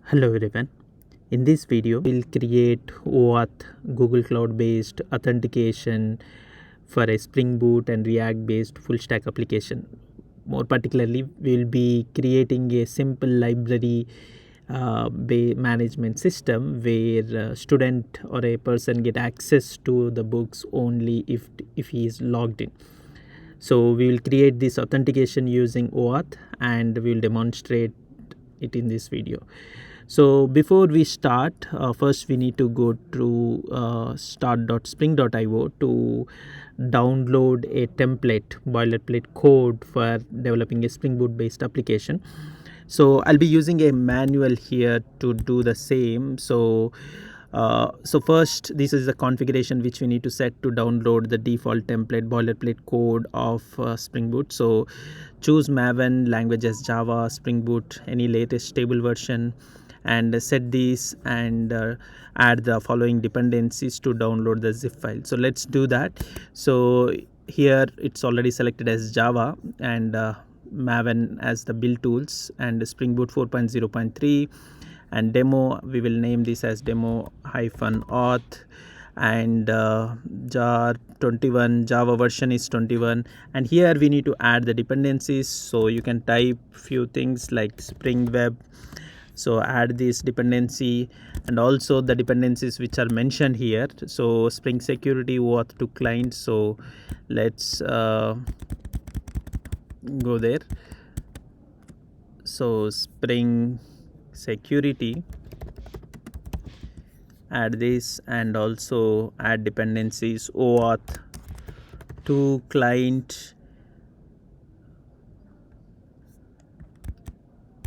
Hello everyone. In this video, we'll create OAuth Google Cloud based authentication for a Spring Boot and React based full stack application. More particularly, we'll be creating a simple library management system where a student or a person get access to the books only if he is logged in. So we will create this authentication using OAuth and we will demonstrate it in this video. So before we start, first we need to go to start.spring.io to download a template boilerplate code for developing a Spring Boot based application. So I'll be using a manual here to do the same. So first, this is the configuration which we need to set to download the default template boilerplate code of Spring Boot. So choose Maven, language as Java, Spring Boot, any latest stable version, and set these and add the following dependencies to download the zip file. So let's do that. So here it's already selected as Java and Maven as the build tools and Spring Boot 4.0.3 and demo. We will name this as demo-auth and jar 21 Java version is 21, and here we need to add the dependencies. So you can type few things like Spring Web. So add this dependency and also the dependencies which are mentioned here. So Spring Security, OAuth2 client. So let's go there. So Spring Security, add this and also add dependencies OAuth2 client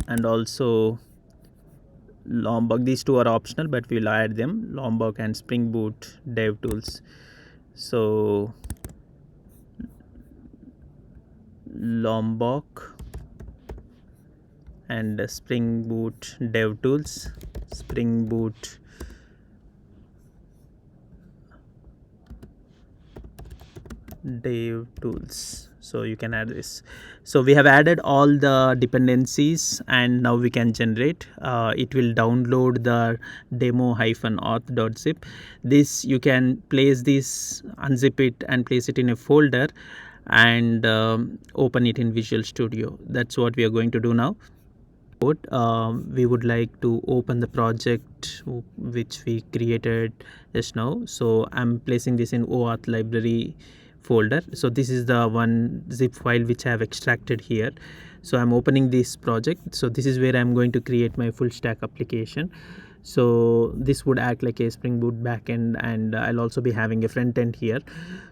and also Lombok. These two are optional, but we'll add them, Lombok and Spring Boot dev tools. So Lombok and Spring Boot dev tools, Spring Boot dev tools. So you can add this. So we have added all the dependencies and now we can generate. It will download the demo-auth.zip. This you can place this, unzip it and place it in a folder and open it in Visual Studio. That's what we are going to do now. We would like to open the project which we created just now. So I'm placing this in OAuth library folder. So this is the one zip file which I have extracted here. So I'm opening this project. So this is where I'm going to create my full stack application. So this would act like a Spring Boot backend, and I'll also be having a front end here.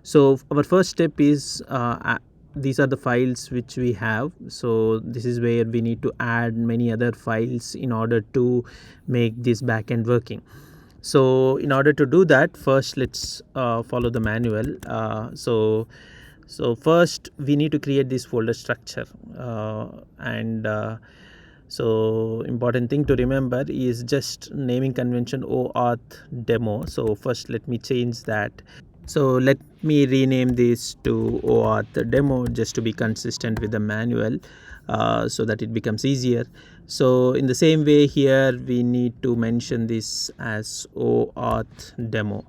So our first step is these are the files which we have. So this is where we need to add many other files in order to make this backend working. So in order to do that, first let's follow the manual. So first we need to create this folder structure so important thing to remember is just naming convention OAuth demo. So first let me change that. So let me rename this to OAuth demo just to be consistent with the manual so that it becomes easier. So in the same way here we need to mention this as OAuth demo.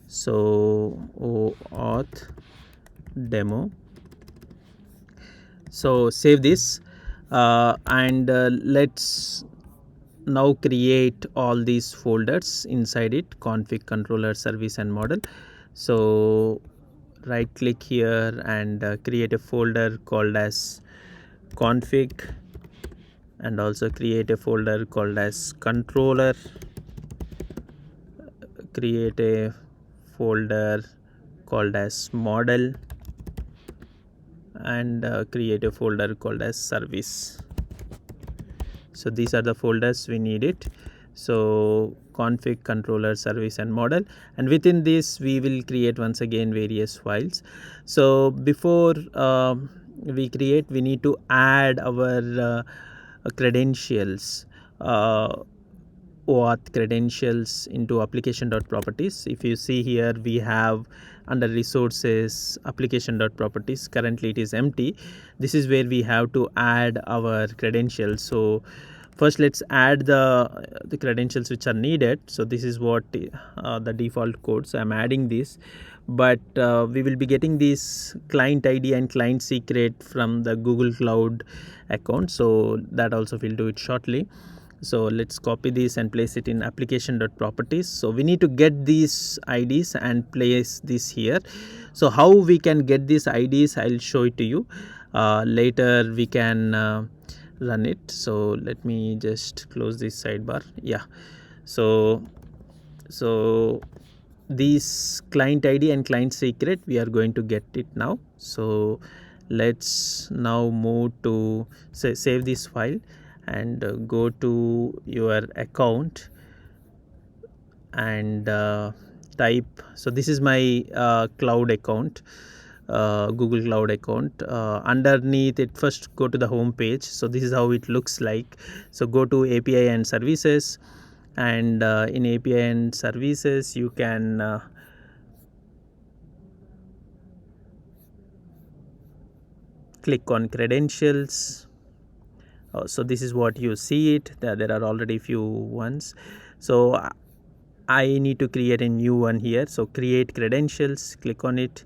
So OAuth demo. So save this and let's now create all these folders inside it: config, controller, service and model. So right click here and create a folder called as config and also create a folder called as controller, create a folder called as model and create a folder called as service. So these are the folders we need it. So config, controller, service and model, and within this we will create once again various files. So before we create, we need to add our credentials, OAuth credentials into application.properties. If you see here, we have under resources application.properties. Currently it is empty. This is where we have to add our credentials. So first let's add the credentials which are needed. So this is what the default code, so I'm adding this, but we will be getting this client ID and client secret from the Google Cloud account, so that also we'll do it shortly. So let's copy this and place it in application.properties. So we need to get these IDs and place this here. So how we can get these IDs, I'll show it to you later. We can run it. So let me just close this sidebar. Yeah, so these client ID and client secret, we are going to get it now. So let's now move to save this file and go to your account and type. So this is my cloud account, Google Cloud account. Underneath it, first go to the home page. So this is how it looks like. So go to API and services, and in API and services you can click on credentials. So this is what you see it. There are already few ones, so I need to create a new one here. So create credentials, click on it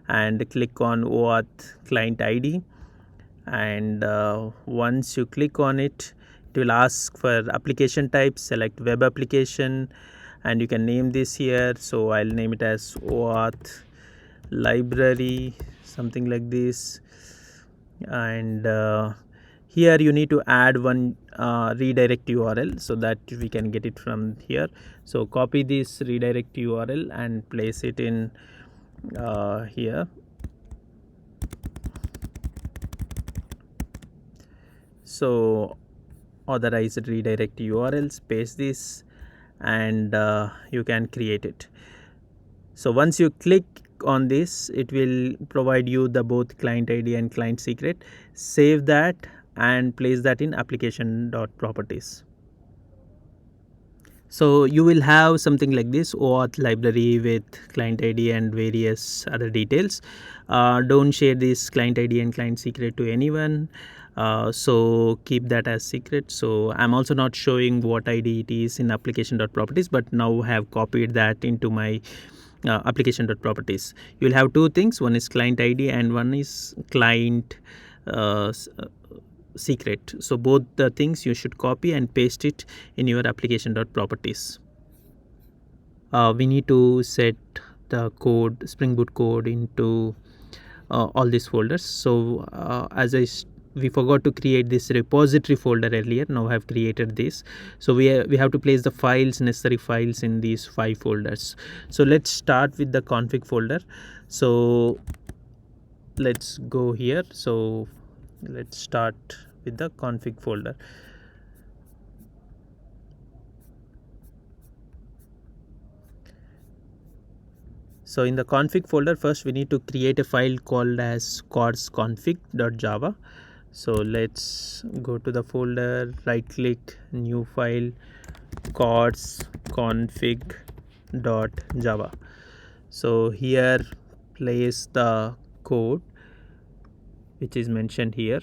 and click on OAuth client ID, and once you click on it, it will ask for application type. Select web application and you can name this here. So I'll name it as OAuth library, something like this, and here you need to add one redirect URL so that we can get it from here. So copy this redirect URL and place it in here. So authorized redirect URLs, paste this, and you can create it. So once you click on this, it will provide you the both client ID and client secret. Save that and place that in application.properties. So you will have something like this OAuth library with client ID and various other details. Don't share this client ID and client secret to anyone. So keep that as secret. So I'm also not showing what ID it is in application.properties, but now have copied that into my application.properties. You'll have two things. One is client ID and one is client secret. So both the things you should copy and paste it in your application.properties. We need to set the code, Spring Boot code, into all these folders. So we forgot to create this repository folder earlier. Now I have created this. So we have to place the files, necessary files, in these 5 folders. So let's start with the config folder. So let's go here. So let's start with the config folder. So in the config folder, first we need to create a file called as corsconfig.java. So let's go to the folder, right click, new file, corsconfig.java. So here place the code which is mentioned here.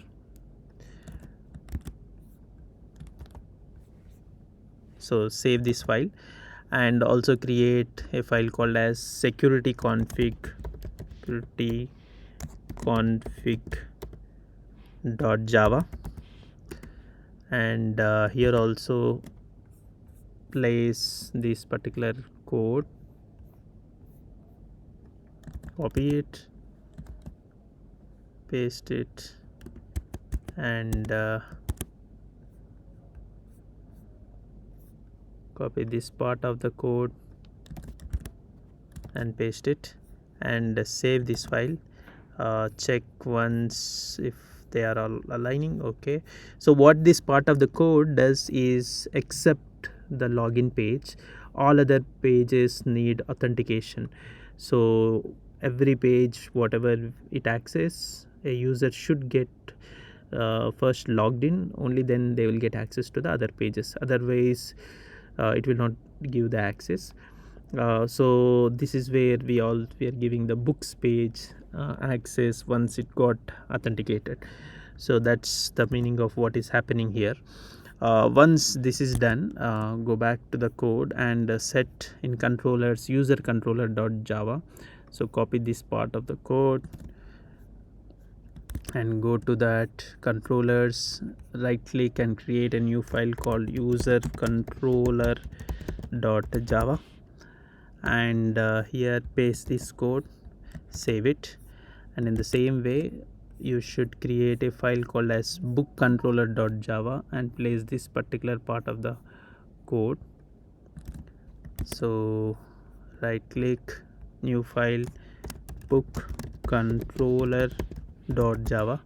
So save this file and also create a file called as security config.java, and here also place this particular code, copy it, paste it, and copy this part of the code and paste it, and save this file. Check once if they are all aligning. Okay, so what this part of the code does is, except the login page, all other pages need authentication. So every page, whatever it access, a user should get first logged in, only then they will get access to the other pages. Otherwise it will not give the access. So this is where we are giving the books page access once it got authenticated. So that's the meaning of what is happening here. Once this is done, go back to the code and set in controllers user controller.java. So copy this part of the code and go to that controllers, right click and create a new file called user controller.java, and here paste this code, save it. And in the same way you should create a file called as book controller.java and place this particular part of the code. So right click, new file, book controller.java,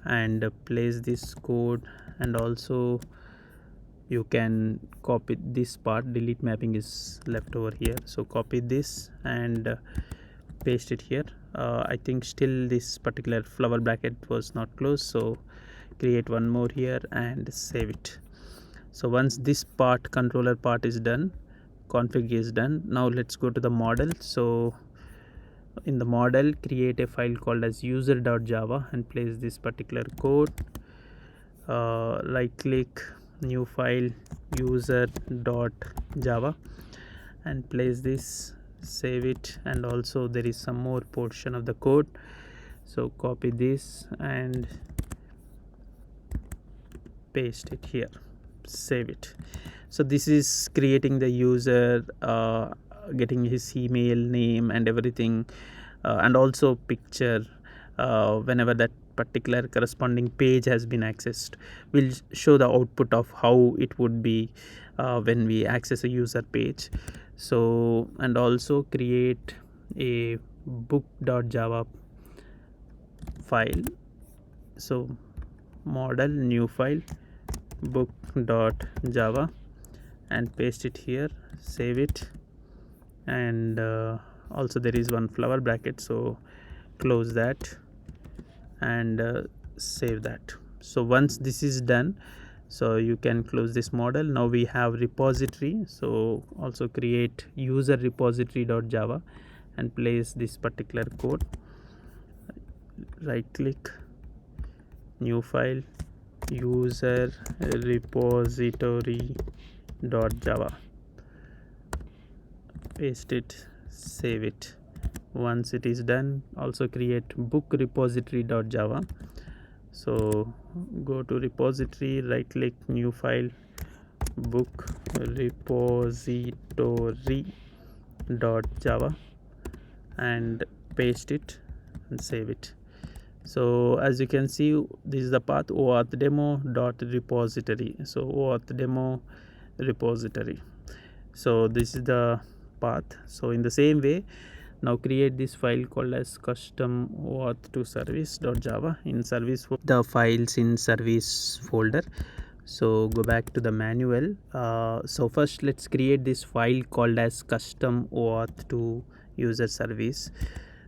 and place this code. And also you can copy this part, delete mapping is left over here, so copy this and paste it here. I think still this particular flower bracket was not closed, so create one more here and save it. So once this part, controller part, is done, config is done. Now let's go to the model. So in the model, create a file called as user.java and place this particular code. Right click, new file, user.java, and place this, save it. And also there is some more portion of the code, so copy this and paste it here, save it. So this is creating the user, getting his email, name and everything, and also picture. Whenever that particular corresponding page has been accessed, we'll show the output of how it would be when we access a user page. So, and also create a book.java file. So model, new file, book.java, and paste it here, save it. And also there is one flower bracket, so close that and save that. So once this is done, so you can close this model. Now we have repository, so also create user repository.java and place this particular code. Right click, new file, user repository.java, paste it, save it. Once it is done, also create book repository.java. So go to repository, right click, new file, book repository.java, and paste it and save it. So as you can see, this is the path OAuth2.demo.repository. So OAuth2.demo repository. So this is the path. So in the same way, now create this file called as custom OAuth2service.java in service, the files in service folder. So go back to the manual. So first let's create this file called as custom OAuth2 user service.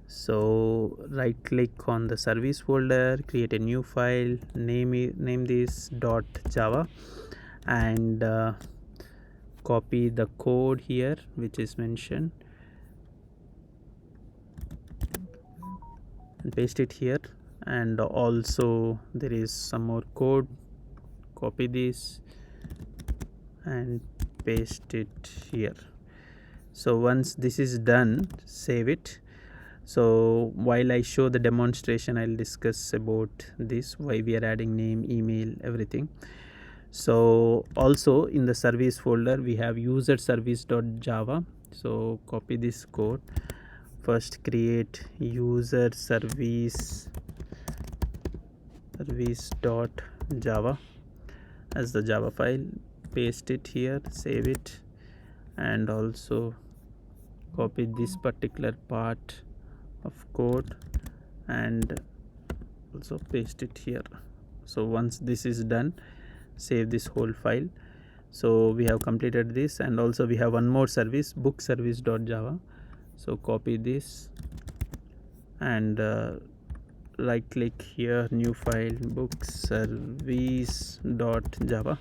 So right click on the service folder, create a new file, name this .java, and copy the code here which is mentioned and paste it here. And also there is some more code, copy this and paste it here. So once this is done, save it. So while I show the demonstration, I'll discuss about this, why we are adding name, email, everything. So also in the service folder we have user service.java. So copy this code, first create user service.java as the Java file, paste it here, save it, and also copy this particular part of code and also paste it here. So once this is done, save this whole file. So we have completed this, and also we have one more service, book service.java. So copy this and right click here, new file, book service.java,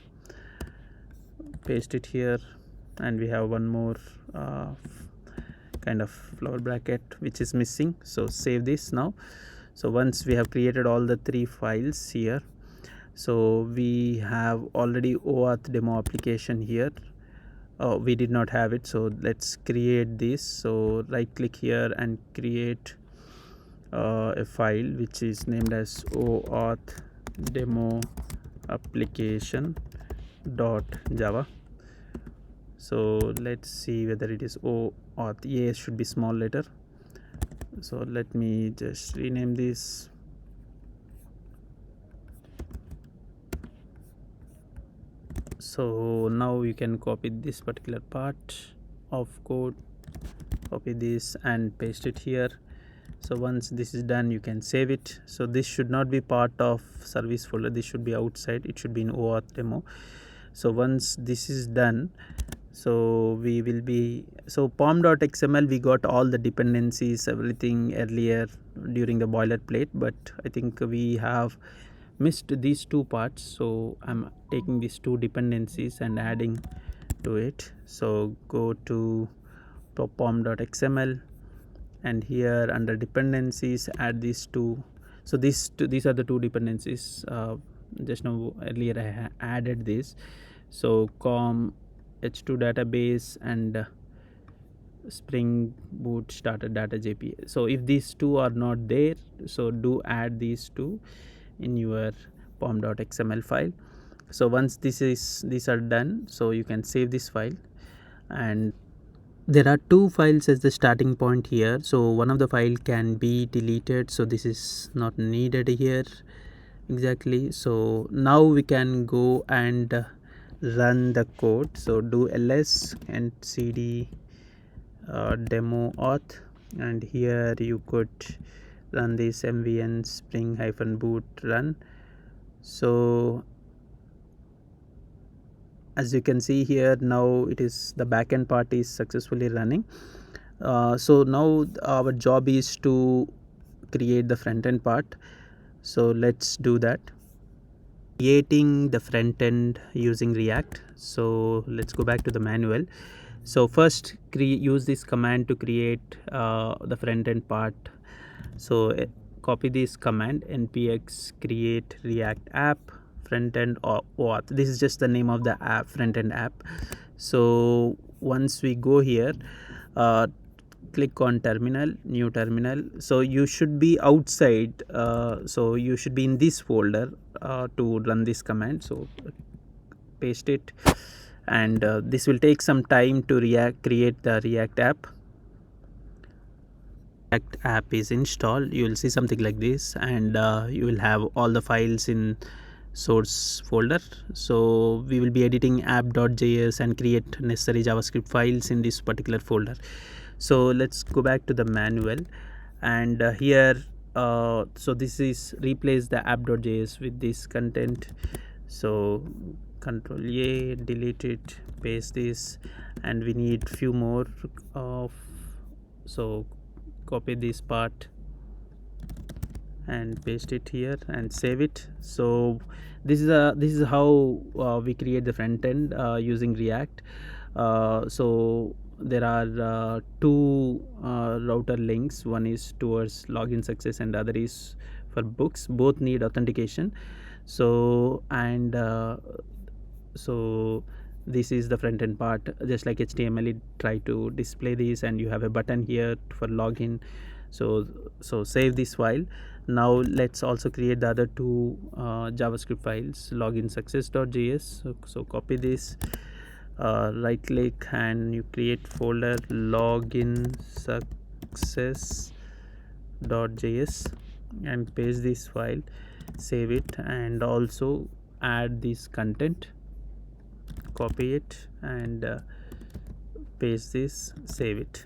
paste it here. And we have one more kind of flower bracket which is missing, so save this now. So once we have created all the three files here, So we have already OAuth demo application here. We did not have it, so let's create this. So right click here and create a file which is named as OAuth demo application .java. So let's see whether it is OAuth. A should be small letter. So let me just rename this. So now you can copy this particular part of code, copy this and paste it here. So once this is done, you can save it. So this should not be part of service folder, this should be outside, it should be in OAuth demo. So once this is done, so we will be, so pom.xml, we got all the dependencies, everything earlier during the boilerplate, but I think we have missed these two parts. So I'm taking these two dependencies and adding to it. So go to pom.xml and here under dependencies add these two. So these are the two dependencies. Just now earlier I added this. So com h2 database and SpringBoot starter data JPA. So if these two are not there, so do add these two in your pom.xml file. So once these are done, so you can save this file. And there are two files as the starting point here. So one of the file can be deleted, so this is not needed here exactly. So now we can go and run the code. So do ls and cd demo auth, and here you could run this mvn spring-boot run. So as you can see here, now it is the backend part is successfully running. So now our job is to create the front end part. So let's do that. Creating the front end using React. So let's go back to the manual. So first use this command to create the front end part. So copy this command, npx create react app front end or OAuth. This is just the name of the app, front end app. So once we go here, click on terminal, new terminal. So you should be outside, so you should be in this folder to run this command. So paste it, and this will take some time to create the React app. React app is installed, you will see something like this, and you will have all the files in source folder. So we will be editing app.js and create necessary JavaScript files in this particular folder. So let's go back to the manual, and here so this is replace the app.js with this content. So Control A, delete it, paste this, and we need few more of, so copy this part and paste it here and save it. So this is how we create the front end using React. So there are two router links, one is towards login success and the other is for books. Both need authentication. So and so this is the front end part, just like HTML, it try to display this, and you have a button here for login. So save this file. Now let's also create the other two JavaScript files, login success.js. So copy this, right click and you create folder login success.js and paste this file, save it, and also add this content, copy it and paste this, save it.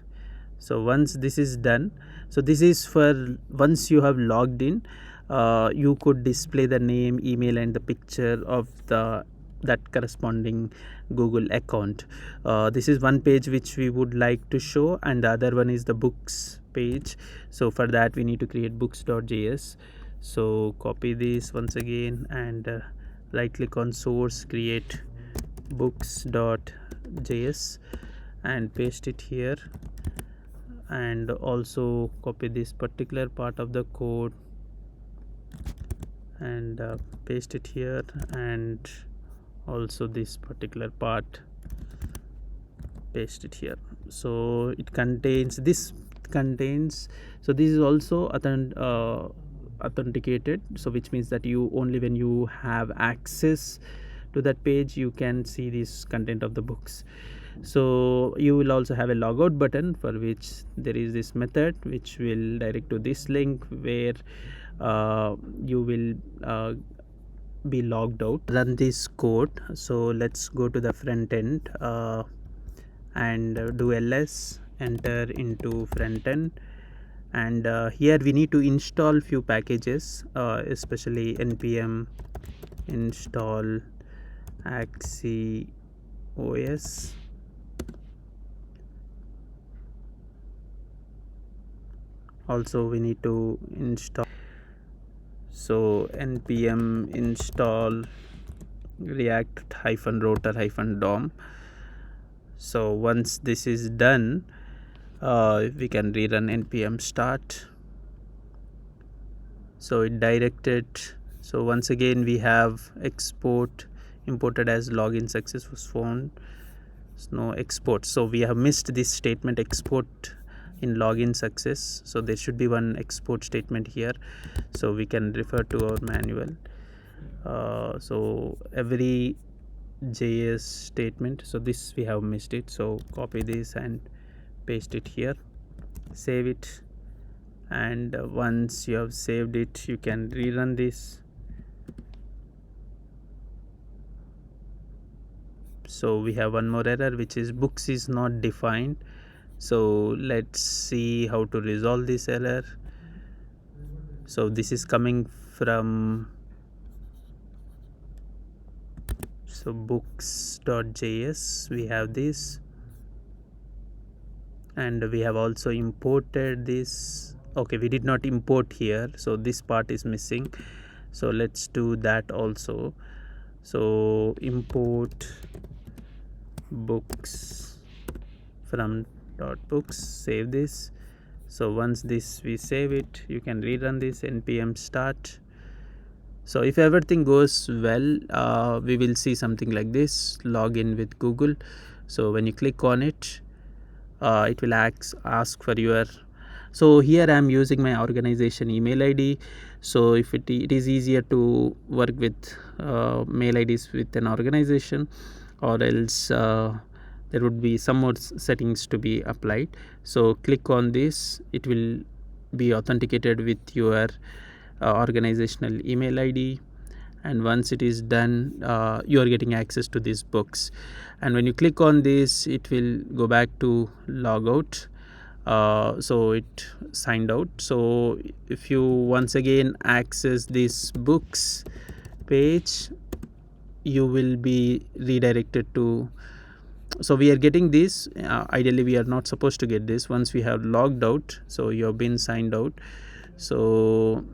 So once this is done, so this is for once you have logged in, you could display the name, email and the picture of that corresponding Google account. This is one page which we would like to show, and the other one is the books page. So for that we need to create books.js. So copy this once again and right click on source, create books.js and paste it here, and also copy this particular part of the code and paste it here, and also this particular part paste it here. So it contains so this is also authenticated, so which means that you only when you have access to that page you can see this content of the books. So you will also have a logout button, for which there is this method which will direct to this link where you will be logged out. Run this code. So let's go to the front end and do ls, enter into front end, and here we need to install few packages, especially npm install axi os. Also we need to install, so npm install react -router -dom. So once this is done, we can rerun npm start. So it directed, so once again we have export imported as login success was found, no export. So we have missed this statement export in login success, so there should be one export statement here, so we can refer to our manual. So every JS statement, so this we have missed it, so copy this and paste it here, save it, and once you have saved it you can rerun this. So we have one more error, which is books is not defined. So let's see how to resolve this error. So this is coming from books.js, we have this, and we have also imported this. Okay, we did not import here, so this part is missing, so let's do that also. So import books from .books, save this. So once this we save it, you can rerun this npm start. So if everything goes well, we will see something like this, login with Google. So when you click on it, it will ask for your, so here I am using my organization email ID. So if it is easier to work with mail IDs with an organization, or else there would be some more settings to be applied. So click on this, it will be authenticated with your organizational email ID, and once it is done, you are getting access to these books. And when you click on this, it will go back to logout. So it signed out. So if you once again access this books page, you will be redirected to, so we are getting this, ideally we are not supposed to get this once we have logged out. So you have been signed out. So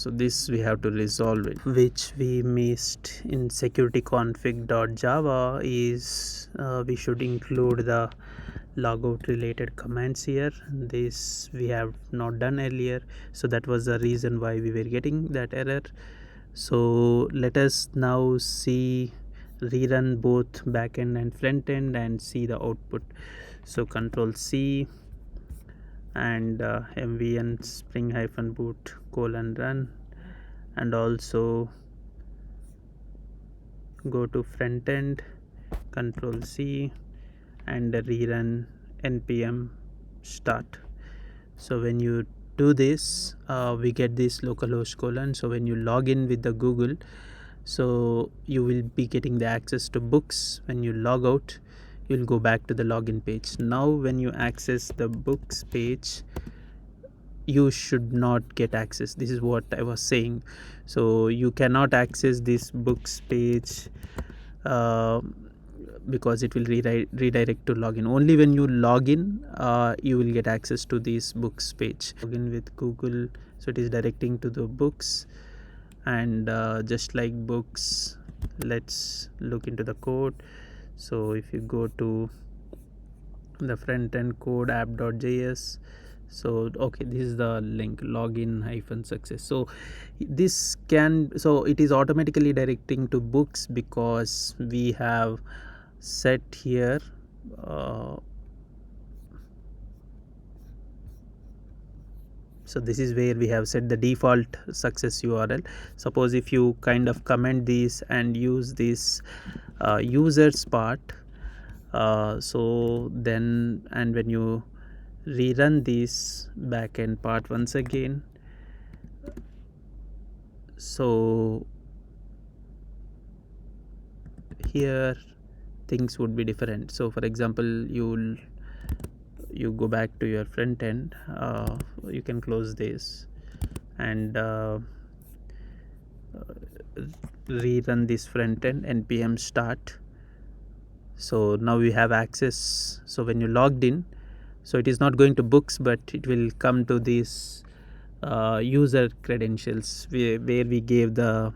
this we have to resolve it, which we missed in securityconfig.java is we should include the logout related commands here. This we have not done earlier, so that was the reason why we were getting that error. So let us now see, rerun both backend and front end and see the output. So control C and mvn spring-boot : run, and also go to front end, control C and rerun npm start. So when you do this, we get this localhost : so when you log in with the Google, so you will be getting the access to books. When you log out, you'll go back to the login page. Now when you access the books page, you should not get access. This is what I was saying. So you cannot access this books page because it will redirect to login. Only when you log in, you will get access to this books page. Login with Google, so it is directing to the books, and just like books, let's look into the code. So if you go to the front end code app.js, So okay, this is the link, login-success. So this can, so it is automatically directing to books because we have set here so this is where we have set the default success URL. Suppose if you kind of comment this and use this users part, so then, and when you rerun this backend part once again, so here things would be different. So for example, you go back to your front end, you can close this and rerun this front end npm start. So now you have access. So when you logged in, so it is not going to books, but it will come to this user credentials where we gave the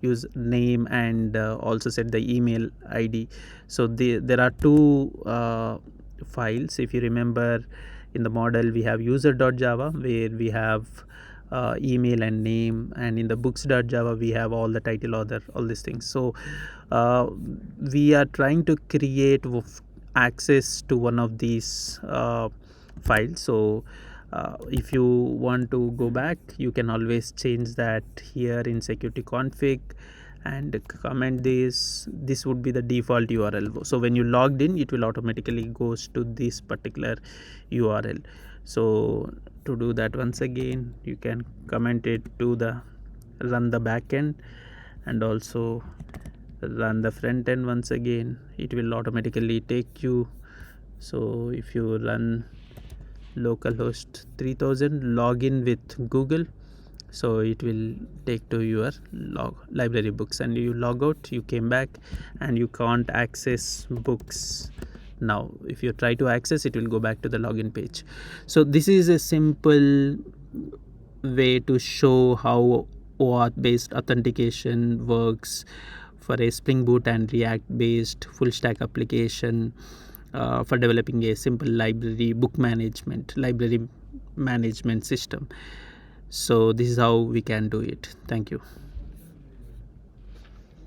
user name and also set the email ID. So there are two files. If you remember, in the model we have user.java where we have email and name, and in the books.java we have all the title, author, all these things. So we are trying to create access to one of these files. So if you want to go back, you can always change that here in security config and comment this. This would be the default URL. So when you logged in, it will automatically goes to this particular URL. So to do that, once again you can comment it to the run the backend and also run the front end. Once again, it will automatically take you. So if you run localhost 3000 login with Google, so it will take to your library books, and you log out, you came back and you can't access books. Now if you try to access, it will go back to the login page. So this is a simple way to show how OAuth based authentication works for a Spring Boot and React based full stack application for developing a simple library management system. So this is how we can do it. Thank you.